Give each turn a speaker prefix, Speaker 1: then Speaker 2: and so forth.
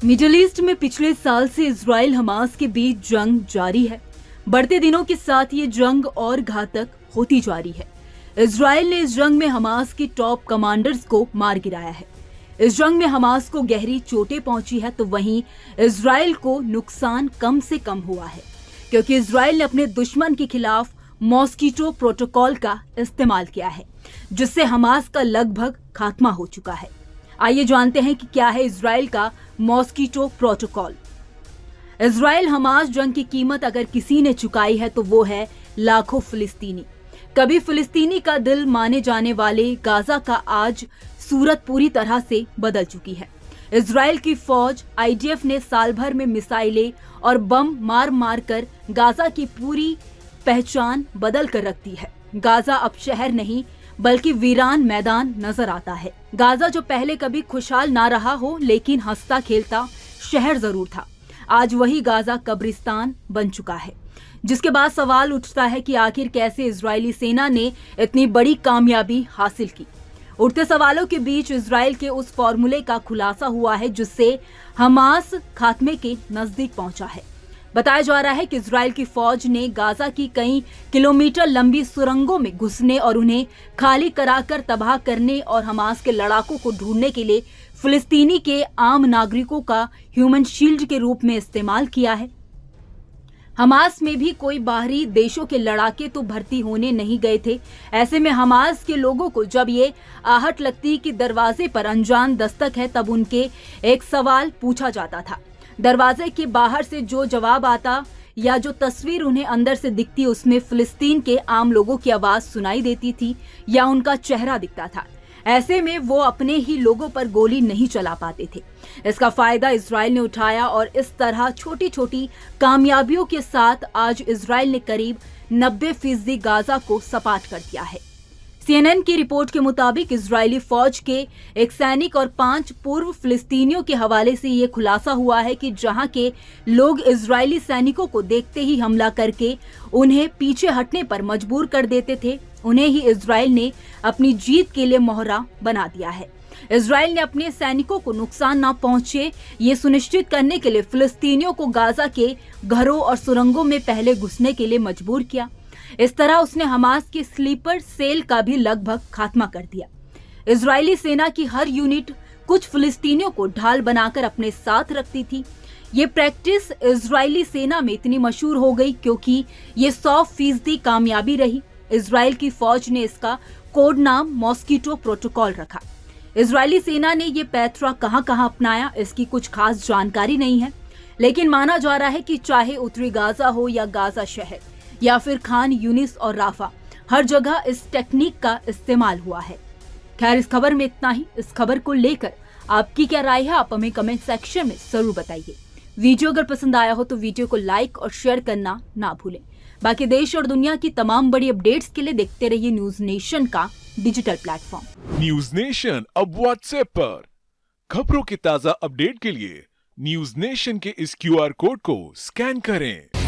Speaker 1: Middle east में पिछले साल से इजराइल हमास के बीच जंग जारी है। बढ़ते दिनों के साथ ये जंग और घातक होती जा रही है। इजराइल ने इस जंग में हमास के टॉप कमांडर्स को मार गिराया है। इस जंग में हमास को गहरी चोटें पहुंची है, तो वहीं इजराइल को नुकसान कम से कम हुआ है, क्योंकि इजराइल ने अपने दुश्मन के खिलाफ मॉस्कीटो प्रोटोकॉल का इस्तेमाल किया है, जिससे हमास का लगभग खात्मा हो चुका है। आइए जानते हैं कि क्या है इजराइल का मॉस्कीटो प्रोटोकॉल। इजराइल हमास जंग की कीमत अगर किसी ने चुकाई है तो वो है लाखों फिलिस्तीनी। कभी फिलिस्तीनी का दिल माने जाने वाले गाजा का आज सूरत पूरी तरह से बदल चुकी है। इजराइल की फौज आईडीएफ ने साल भर में मिसाइलें और बम मार मार कर गाजा की पूरी पहचान बदल कर रख दी है। गाजा अब शहर नहीं बल्कि वीरान मैदान नजर आता है। गाजा जो पहले कभी खुशहाल ना रहा हो, लेकिन हंसता खेलता शहर जरूर था, आज वही गाजा कब्रिस्तान बन चुका है। जिसके बाद सवाल उठता है कि आखिर कैसे इजरायली सेना ने इतनी बड़ी कामयाबी हासिल की। उठते सवालों के बीच इजराइल के उस फॉर्मूले का खुलासा हुआ है जिससे हमास खात्मे के नजदीक पहुंचा है। बताया जा रहा है कि इजराइल की फौज ने गाजा की कई किलोमीटर लंबी सुरंगों में घुसने और उन्हें खाली कराकर तबाह करने और हमास के लड़ाकों को ढूंढने के लिए फिलिस्तीनी के आम नागरिकों का ह्यूमन शील्ड के रूप में इस्तेमाल किया है। हमास में भी कोई बाहरी देशों के लड़ाके तो भर्ती होने नहीं गए थे। ऐसे में हमास के लोगों को जब ये आहट लगती कि दरवाजे पर अनजान दस्तक है, तब उनके एक सवाल पूछा जाता था। दरवाजे के बाहर से जो जवाब आता या जो तस्वीर उन्हें अंदर से दिखती, उसमें फिलिस्तीन के आम लोगों की आवाज सुनाई देती थी या उनका चेहरा दिखता था। ऐसे में वो अपने ही लोगों पर गोली नहीं चला पाते थे। इसका फायदा इजराइल ने उठाया और इस तरह छोटी छोटी कामयाबियों के साथ आज इजराइल ने करीब 90% गाजा को सपाट कर दिया है। सीएनएन की रिपोर्ट के मुताबिक इजरायली फौज के एक सैनिक और 5 पूर्व फिलिस्तीनियों के हवाले से ये खुलासा हुआ है कि जहां के लोग इजरायली सैनिकों को देखते ही हमला करके उन्हें पीछे हटने पर मजबूर कर देते थे, उन्हें ही इजराइल ने अपनी जीत के लिए मोहरा बना दिया है। इजराइल ने अपने सैनिकों को नुकसान न पहुंचे, ये सुनिश्चित करने के लिए फिलिस्तीनियों को गाजा के घरों और सुरंगों में पहले घुसने के लिए मजबूर किया। इस तरह उसने हमास के स्लीपर सेल का भी लगभग खात्मा कर दिया। इजरायली सेना की हर यूनिट कुछ फिलिस्तीनियों को ढाल बनाकर अपने साथ रखती थी। ये प्रैक्टिस इजरायली सेना में इतनी मशहूर हो गई क्योंकि ये 100% कामयाबी रही। इजराइल की फौज ने इसका कोड नाम मॉस्कीटो प्रोटोकॉल रखा। इजरायली सेना ने ये पैतरा कहां-कहां अपनाया, इसकी कुछ खास जानकारी नहीं है, लेकिन माना जा रहा है कि चाहे उत्तरी गाजा हो या गाजा शहर या फिर खान यूनिस और राफा, हर जगह इस टेक्निक का इस्तेमाल हुआ है। खैर, इस खबर में इतना ही। इस खबर को लेकर आपकी क्या राय है, आप हमें कमेंट सेक्शन में जरूर बताइए। वीडियो अगर पसंद आया हो तो वीडियो को लाइक और शेयर करना ना भूलें। बाकी देश और दुनिया की तमाम बड़ी अपडेट्स के लिए देखते रहिए न्यूज नेशन का डिजिटल प्लेटफॉर्म।
Speaker 2: न्यूज नेशन अब व्हाट्सएप पर खबरों की ताजा अपडेट के लिए न्यूज नेशन के इस क्यूआर कोड को स्कैन करें।